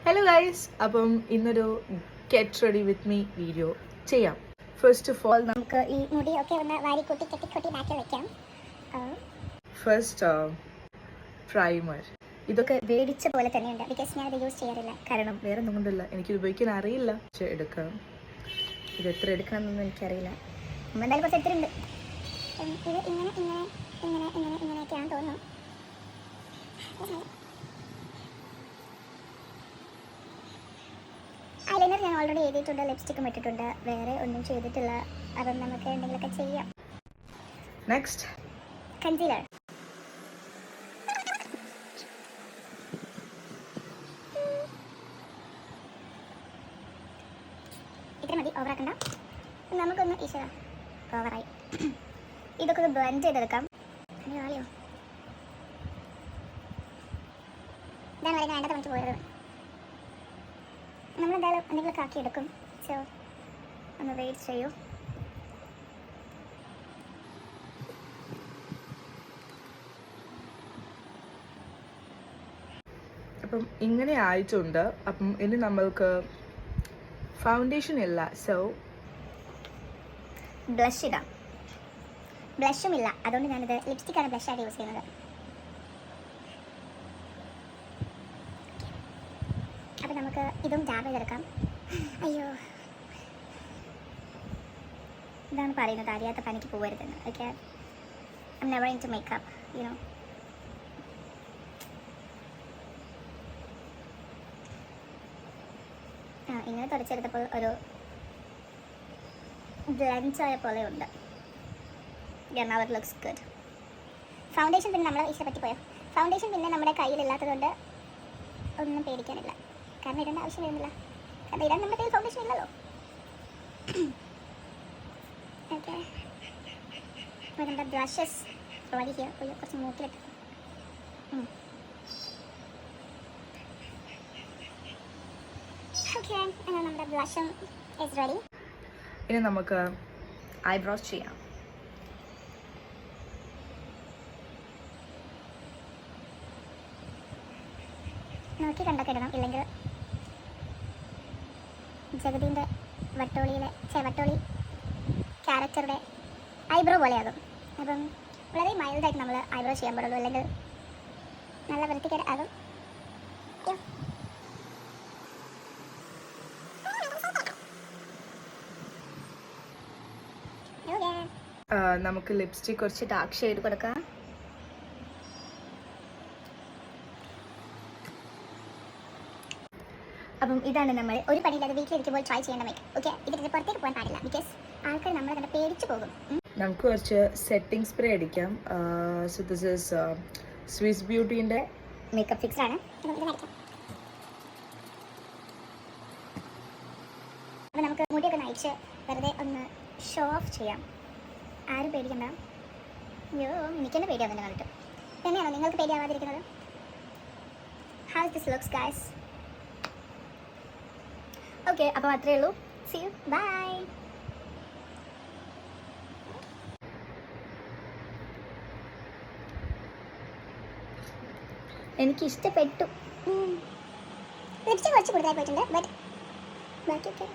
Hello guys, അപ്പം ഇന്നൊരു get ready with me video ചെയ്യാം. ഫസ്റ്റ് ഓഫ് ഓൾ നമുക്ക് ഈ മുടിയൊക്കെ ഒന്ന് വാരി കൂട്ടി കെട്ടി ബാക്കി വെക്കാം. ഫസ്റ്റ് പ്രൈമർ ഇതൊക്കെ വേടിച്ച പോലെ തന്നെയുണ്ട്, ബിക്കോസ് ഞാൻ ഇത് യൂസ് ചെയ്യാറില്ല. കാരണം വേറെ ഒന്നും കൊണ്ടല്ല, എനിക്ക് ഉപയോഗിക്കാൻ അറിയില്ല. എടുക്കാം, ഇത് എത്ര എടുക്കണമെന്നൊന്നും എനിക്കറിയില്ല. എന്തായാലും കുറച്ച് എടുത്തിട്ടുണ്ട്. ഇത് ഇങ്ങനെ ഇങ്ങനെ ഇങ്ങനെ ഇങ്ങനെ ഇങ്ങനെയൊക്കെയാണ് തോന്നുന്നു. ഐലൈനർ ഞാൻ ഓൾറെഡി എഴുതിയിട്ടുണ്ട്, ലിപ്സ്റ്റിക്കും ഇട്ടിട്ടുണ്ട്, വേറെ ഒന്നും ചെയ്തിട്ടില്ല. അപ്പം നമുക്ക് എന്തെങ്കിലുമൊക്കെ ചെയ്യാം. Next concealer. ഇത്ര മതി, ഓവറാക്കണ്ട. നമുക്കൊന്ന് ഈശ്വര ഓവറായി. ഇതൊക്കെ ഒന്ന് ബ്ലെൻഡ് ചെയ്തെടുക്കാം. ആളിയോ ഇതാണ് പറയുന്നത്, വേണ്ടത് നമുക്ക് പോയത്. നമ്മളെന്തായാലും എന്തെങ്കിലുമൊക്കെ ആക്കിയെടുക്കും. സോ ഒന്ന് വെയിറ്റ് ചെയ്യൂ. അപ്പം ഇങ്ങനെ ആയിട്ടുണ്ട്. അപ്പം ഇനി നമ്മൾക്ക് ഫൗണ്ടേഷൻ ഇല്ല, സോ ബ്ലഷ് ഇടാം. ബ്ലഷും ഇല്ല, അതുകൊണ്ട് ഞാനിത് ലിപ്സ്റ്റിക്കാണ് ബ്ലഷായിട്ട് യൂസ് ചെയ്യുന്നത്. അപ്പം നമുക്ക് ഇതും ഡാബ് ചെയ്തെടുക്കാം. അയ്യോ, ഇതാണ് പറയുന്നത്, അറിയാത്ത പനിക്ക് പോകരുതെന്ന്. Okay, I am never into makeup, you know. ഇങ്ങനെ തുടച്ചെടുത്തപ്പോൾ ഒരു ബ്ലെൻഡ് ആയ പോലെ ഉണ്ട്. now it looks good. Foundation പിന്നെ നമ്മൾ ഇഷ്ടപ്പെട്ട് പോയോ. ഫൗണ്ടേഷൻ പിന്നെ നമ്മുടെ കയ്യിലില്ലാത്തതുകൊണ്ട് ഒന്നും പേടിക്കാനില്ല, കാരണം ഇടേണ്ട ആവശ്യം വരുന്നില്ല. കാരണം ഇടാൻ നമ്മുടെ കയ്യിൽ ഫൗണ്ടേഷൻ ഇല്ലല്ലോ. ഓക്കെ, നമ്മുടെ ബ്രഷസ് റെഡി ഹിയർ. കുറച്ച് മൂക്കിലിട്ട് ഓക്കെ, അങ്ങനെ നമ്മുടെ ബ്ലഷും ഇസ് റെഡി. ഇനി നമുക്ക് ഐബ്രോസ് ചെയ്യാം. നോക്കി കണ്ടൊക്കെ ഇടണം, ഇല്ലെങ്കിൽ ജഗദീൻ്റെ വട്ടോളി ക്യാരക്ടറുടെ ഐബ്രോ പോലെയാകും. അപ്പം വളരെ മൈൽഡായിട്ട് നമ്മൾ ഐബ്രോ ചെയ്യാൻ പാടുള്ളൂ, അല്ലെങ്കിൽ നല്ല വൃത്തിക്കേട് ആകും. നമുക്ക് ലിപ്സ്റ്റിക് കുറച്ച് ഡാർക്ക് ഷെയ്ഡ് കൊടുക്കാം. അപ്പം ഇതാണ് നമ്മൾ ഒരു പണിയില്ലാതെ വീട്ടിലിരിക്കുമ്പോൾ ട്രൈ ചെയ്യേണ്ട മേക്കപ്പ്. ഓക്കെ, ഇതിന് പുറത്തേക്ക് പോകാൻ പാടില്ല, ബിക്കോസ് ആൾക്കാർ നമ്മളെ കണ്ട് പേടിച്ചു പോകും. നമുക്ക് കുറച്ച് സെറ്റിംഗ് സ്പ്രേ അടിക്കാം. സോ ദിസ് ഈസ് സ്വിസ് ബ്യൂട്ടീൻ്റെ മേക്കപ്പ് ഫിക്സർ ആണ്. അപ്പം നമുക്ക് മുടിയൊക്കെ നയിച്ച് വെറുതെ ഒന്ന് ഷോ ഓഫ് ചെയ്യാം. ആരും പേടിക്കണ്ട. അയ്യോ, എനിക്കെന്നെ പേടിയാവുന്നുണ്ട് കണ്ടിട്ട്. തന്നെയാണോ നിങ്ങൾക്ക് പേടിയാവാതിരിക്കുന്നത്? How this looks guys. Okay, അപ്പോൾ അത്രയേ ഉള്ളൂ. See you, bye. എനിക്കിഷ്ടപ്പെട്ടു. ലിപ്സ്റ്റിക് കുറച്ച് കൂടുതലായി പോയിട്ടുണ്ട്, ബട്ട് ബാക്കി ഓക്കെ.